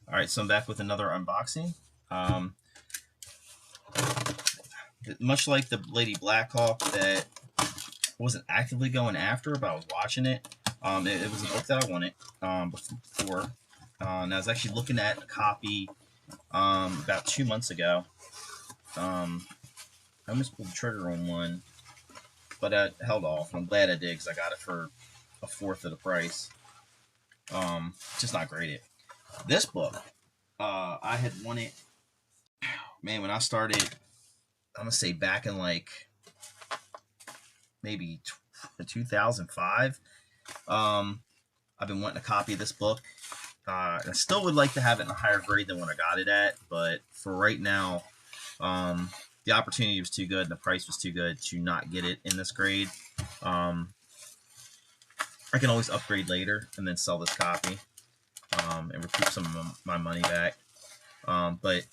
Alright, so I'm back with another unboxing. Um, Much like the Lady Blackhawk that I wasn't actively going after, but I was watching it. It was a book that I wanted before. And I was actually looking at a copy about 2 months ago. I almost pulled the trigger on one, but I held off. I'm glad I did because I got it for a fourth of the price. Just not great. This book, I had wanted, man, when I started, I'm going to say back in like maybe 2005. I've been wanting a copy of this book. I still would like to have it in a higher grade than what I got it at, but for right now, the opportunity was too good and the price was too good to not get it in this grade. I can always upgrade later and then sell this copy and recoup some of my money back. But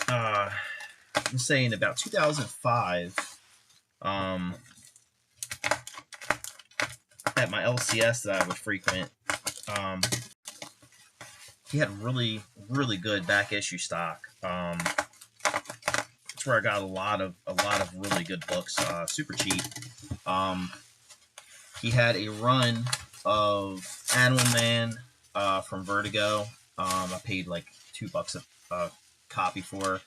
I'm saying about 2005, at my LCS that I would frequent, he had really, really good back issue stock. That's where I got a lot of really good books, super cheap. He had a run of Animal Man from Vertigo. I paid like $2 a copy for.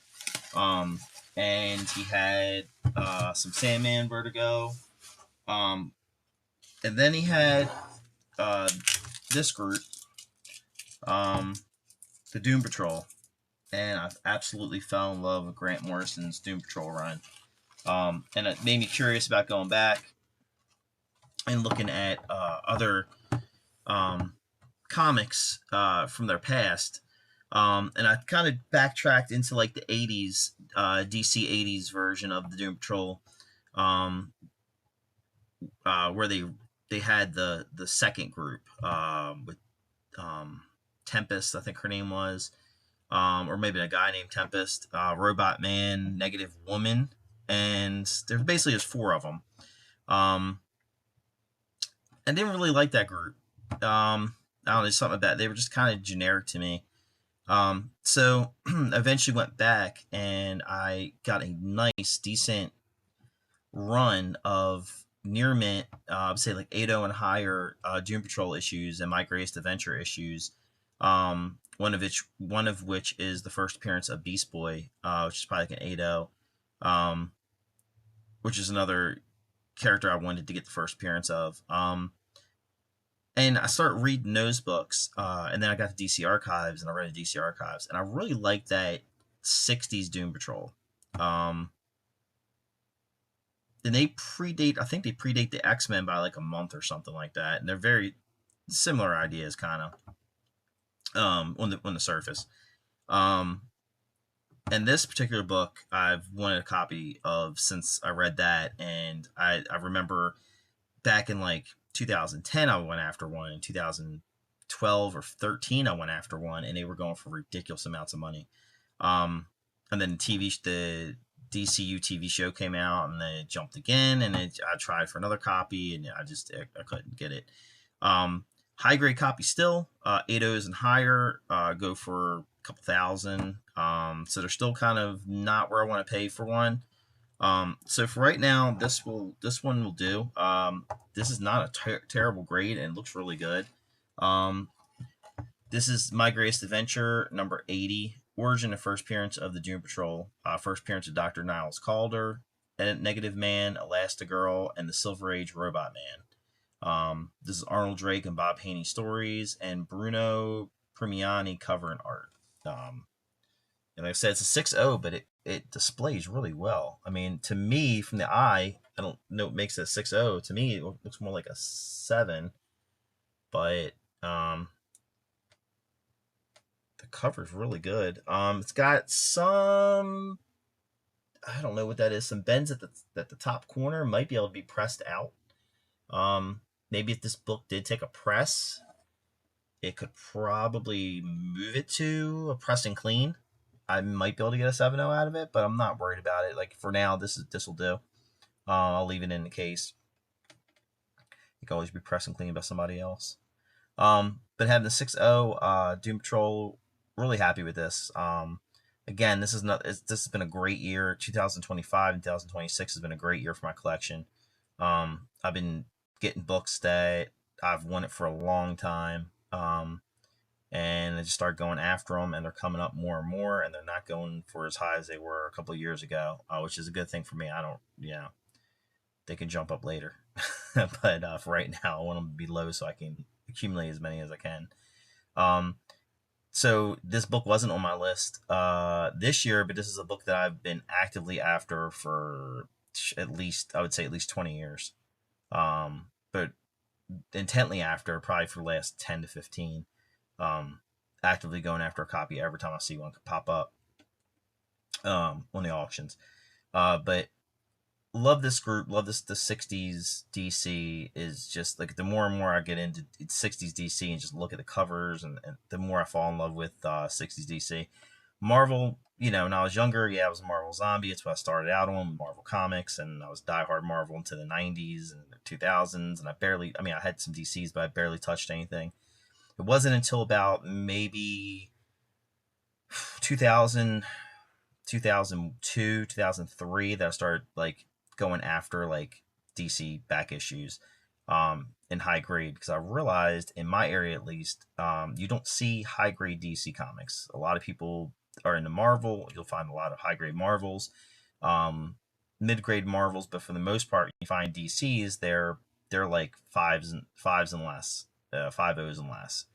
And he had some Sandman Vertigo. And then he had this group, the Doom Patrol. And I absolutely fell in love with Grant Morrison's Doom Patrol run. And it made me curious about going back and looking at other comics from their past. And I kind of backtracked into like the 80s, DC 80s version of the Doom Patrol, where they had the second group with Tempest, I think her name was, or maybe a guy named Tempest, Robot Man, Negative Woman, and there basically is four of them. I didn't really like that group. I don't know, there's something about they were just kind of generic to me. So eventually went back and I got a nice, decent run of near mint, say like 8.0 and higher Doom Patrol issues and My Greatest Adventure issues. One of which is the first appearance of Beast Boy, which is probably like an 8.0, which is another character I wanted to get the first appearance of. And I started reading those books, and then I got the DC Archives, and I read the DC Archives, and I really liked that 60s Doom Patrol. And they predate, I think they predate the X-Men by like a month or something like that, and they're very similar ideas, kind of, on the surface. And this particular book, I've wanted a copy of since I read that, and I remember back in like 2010 I went after one. In 2012 or 13 I went after one, and they were going for ridiculous amounts of money. And then the DCU TV show came out, and then it jumped again, and I tried for another copy, and I couldn't get it. High grade copy still, 8.0s and higher go for a couple thousand. So they're still kind of not where I want to pay for one. So for right now, this one will do. This is not a terrible grade, and it looks really good. This is My Greatest Adventure number 80, origin and first appearance of the Doom Patrol, first appearance of Dr. Niles Calder, Negative Man, Elastigirl, and the Silver Age Robot Man. This is Arnold Drake and Bob Haney stories, and Bruno Premiani cover and art. And like I said, it's a 6.0, but it displays really well. I mean, to me, from the eye, I don't know what makes it a 6.0. To me, it looks more like a 7. But the cover's really good. It's got some, I don't know what that is, some bends at the top corner. Might be able to be pressed out. Maybe if this book did take a press, it could probably move it to a press and clean. I might be able to get a 7.0 out of it, but I'm not worried about it. Like for now, this will do. I'll leave it in the case. It can always be pressed and cleaned by somebody else. but having the 6.0 Doom Patrol, really happy with this. Again, this is not this has been a great year. 2025 and 2026 has been a great year for my collection. I've been getting books that I've wanted for a long time. And I just started going after them, and they're coming up more and more, and they're not going for as high as they were a couple of years ago, which is a good thing for me. I don't, they can jump up later, but for right now, I want them to be low so I can accumulate as many as I can. Um, so this book wasn't on my list this year, but this is a book that I've been actively after for at least, I would say, at least 20 years. But intently after, probably for the last 10 to 15. Um, Actively going after a copy every time I see one pop up on the auctions. But love this group. Love this. The 60s DC is just like, the more and more I get into 60s DC and just look at the covers, and the more I fall in love with 60s DC. Marvel, when I was younger, I was a Marvel zombie. It's what I started out on, Marvel Comics, and I was diehard Marvel into the 90s and the 2000s. And I had some DCs, but I barely touched anything. It wasn't until about maybe 2000, 2002, 2003 that I started like going after like DC back issues in high grade, because I realized, in my area at least, you don't see high grade DC comics. A lot of people are into Marvel. You'll find a lot of high grade Marvels, mid grade Marvels, but for the most part, you find DCs. They're like fives and less, 5.0s and less.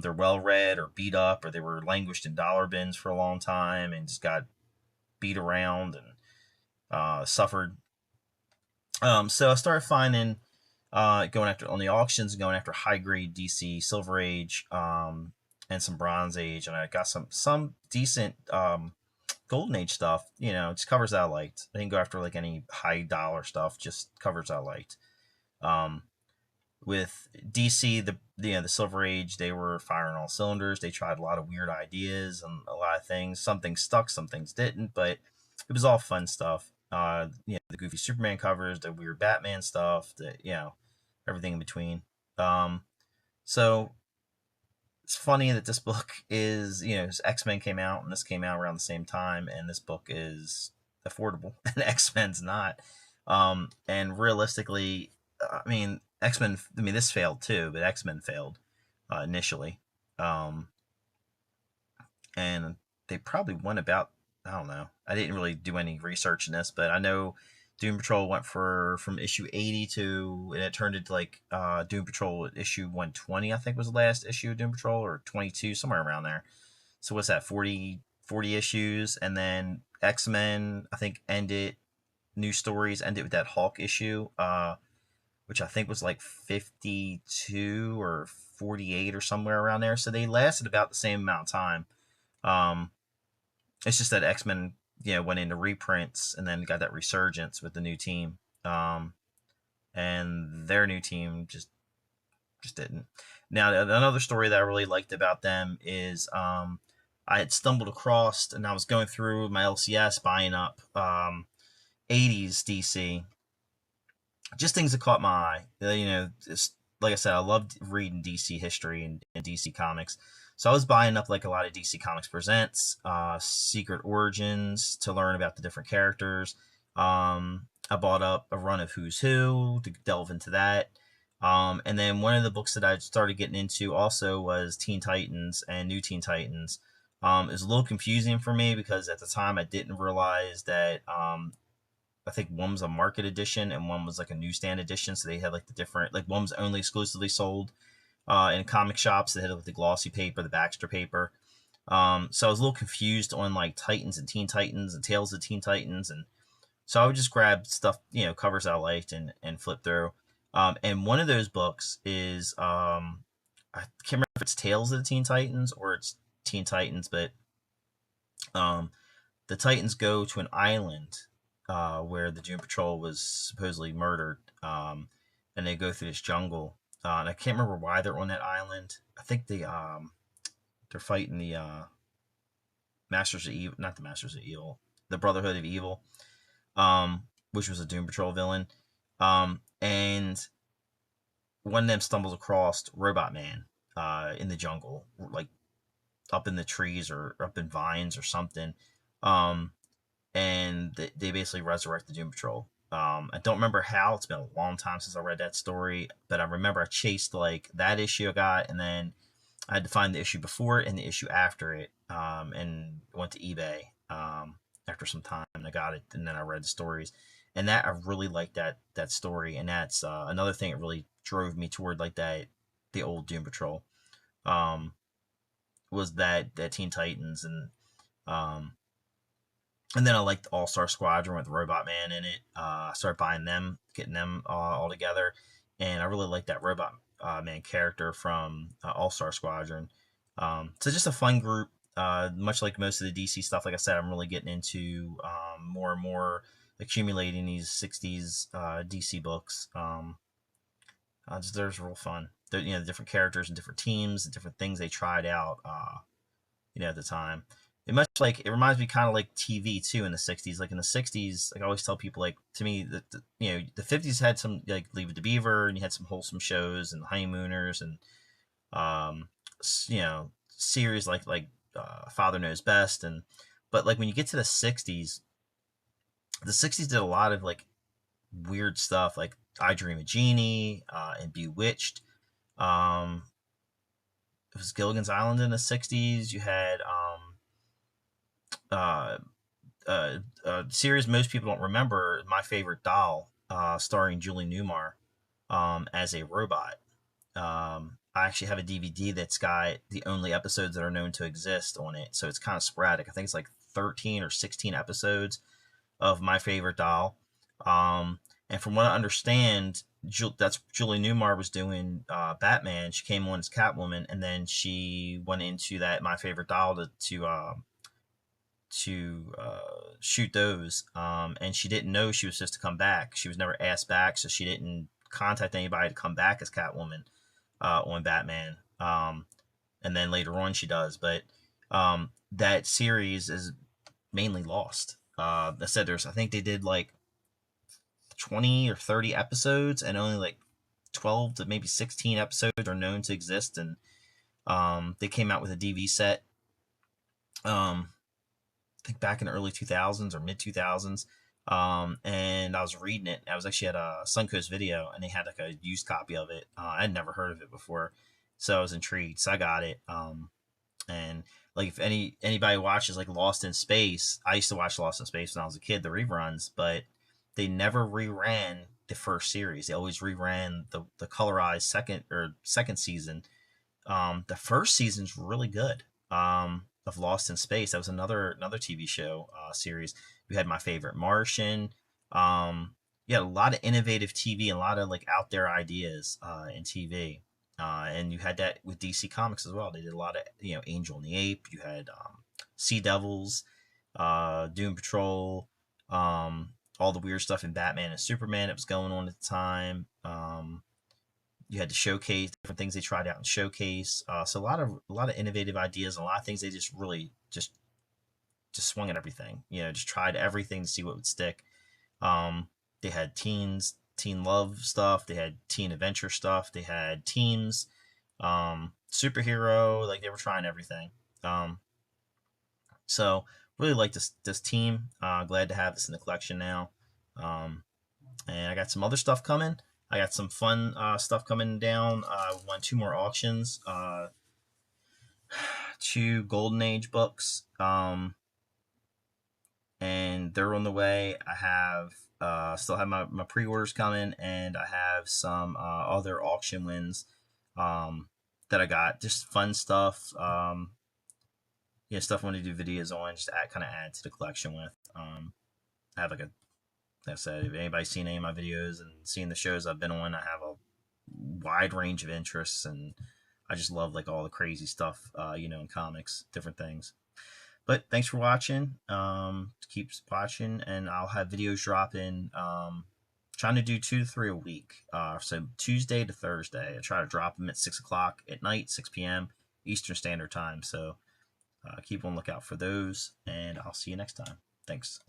They're well read or beat up, or they were languished in dollar bins for a long time and just got beat around and suffered. So I started finding, going after on the auctions, going after high grade DC Silver Age, and some Bronze Age, and I got some decent Golden Age stuff. Just covers that I liked. I didn't go after like any high dollar stuff, just covers I liked. With DC, the Silver Age, they were firing all cylinders. They tried a lot of weird ideas and a lot of things. Some things stuck, some things didn't, but it was all fun stuff. The goofy Superman covers, the weird Batman stuff, everything in between. So it's funny that this book is, X-Men came out, and this came out around the same time, and this book is affordable, and X-Men's not. And realistically, X-Men, this failed too, but X-Men failed initially. And they probably went about, I don't know. I didn't really do any research in this, but I know Doom Patrol went from issue 80 to, and it turned into like Doom Patrol issue 120, I think was the last issue of Doom Patrol, or 22, somewhere around there. So what's that, 40 issues? And then X-Men, I think, New Stories ended with that Hulk issue, which I think was like 52 or 48 or somewhere around there. So they lasted about the same amount of time. It's just that X-Men, went into reprints and then got that resurgence with the new team. And their new team just didn't. Now, another story that I really liked about them is I had stumbled across, and I was going through my LCS buying up 80s DC. Just things that caught my eye. Just like I said, I loved reading DC history and DC comics. So I was buying up like a lot of DC Comics Presents, Secret Origins, to learn about the different characters. I bought up a run of Who's Who to delve into that. And then one of the books that I started getting into also was Teen Titans and New Teen Titans. It was a little confusing for me because at the time I didn't realize that I think one was a market edition and one was like a newsstand edition. So they had like the different, like one was only exclusively sold in comic shops. They had like the glossy paper, the Baxter paper. So I was a little confused on like Titans and Teen Titans and Tales of Teen Titans. And so I would just grab stuff, covers I liked and flip through. And one of those books is, I can't remember if it's Tales of the Teen Titans or it's Teen Titans, but the Titans go to an island where the Doom Patrol was supposedly murdered, and they go through this jungle. And I can't remember why they're on that island. I think they're fighting the Masters of Evil, not the Masters of Evil, the Brotherhood of Evil, which was a Doom Patrol villain. And one of them stumbles across Robot Man, in the jungle, like up in the trees or up in vines or something. Um, and they basically resurrect the Doom Patrol. I don't remember how. It's been a long time since I read that story, but I remember I chased like that issue I got, and then I had to find the issue before it and the issue after it, and went to eBay after some time, and I got it, and then I read the stories, and that I really liked that story, and that's another thing that really drove me toward like that the old Doom Patrol um, was that Teen Titans um, and then I liked All Star Squadron with Robot Man in it. I started buying them, getting them all together, and I really like that Robot Man character from All Star Squadron. So just a fun group. Much like most of the DC stuff, like I said, I'm really getting into more and more accumulating these '60s DC books. Just they're real fun. The different characters and different teams and different things they tried out. At the time. It reminds me kind of like TV too in the '60s. Like in the '60s, like I always tell people, like to me, that the '50s had some like Leave It to Beaver, and you had some wholesome shows and Honeymooners, and um, series like Father Knows Best, and but like when you get to the '60s did a lot of like weird stuff, like I Dream of Jeannie and Bewitched. Um, it was Gilligan's Island in the '60s. You had uh, series most people don't remember, My Favorite Doll, starring Julie Newmar as a robot. I actually have a DVD that's got the only episodes that are known to exist on it, so it's kind of sporadic. I think it's like 13 or 16 episodes of My Favorite Doll. And from what I understand, that's Julie Newmar was doing Batman. She came on as Catwoman, and then she went into that My Favorite Doll to shoot those. And she didn't know she was supposed to come back. She was never asked back, so she didn't contact anybody to come back as Catwoman on Batman. And then later on she does, but that series is mainly lost. I said I think they did like 20 or 30 episodes, and only like 12 to maybe 16 episodes are known to exist. And they came out with a DV set. Um, I think back in the early 2000s or mid 2000s. And I was reading it. I was actually at a Suncoast Video, and they had like a used copy of it. I'd never heard of it before, so I was intrigued. So I got it. And like if anybody watches like Lost in Space, I used to watch Lost in Space when I was a kid, the reruns, but they never reran the first series. They always reran the colorized second season. The first season's really good. Of Lost in Space. That was another TV show series. You had My Favorite Martian. You had a lot of innovative TV and a lot of like out there ideas in TV. And you had that with DC Comics as well. They did a lot of Angel and the Ape. You had Sea Devils, Doom Patrol, all the weird stuff in Batman and Superman that was going on at the time. You had to showcase different things they tried out and showcase. So a lot of innovative ideas, and a lot of things they just really just swung at everything. Just tried everything to see what would stick. They had teen love stuff. They had teen adventure stuff. They had teams, superhero. Like they were trying everything. Um, so really like this team. Glad to have this in the collection now. Um, and I got some other stuff coming. I got some fun stuff coming down. I won two more auctions, two Golden Age books, and they're on the way. I have still have my pre-orders coming, and I have some other auction wins that I got. Just fun stuff. Stuff I want to do videos on, just to add to the collection with. I have like I said, if anybody's seen any of my videos and seen the shows I've been on, I have a wide range of interests, and I just love like all the crazy stuff, in comics, different things. But thanks for watching. Keep watching, and I'll have videos dropping. Trying to do 2 to 3 a week. So Tuesday to Thursday. I try to drop them at 6 o'clock at night, 6 p.m. Eastern Standard Time. So keep on lookout for those, and I'll see you next time. Thanks.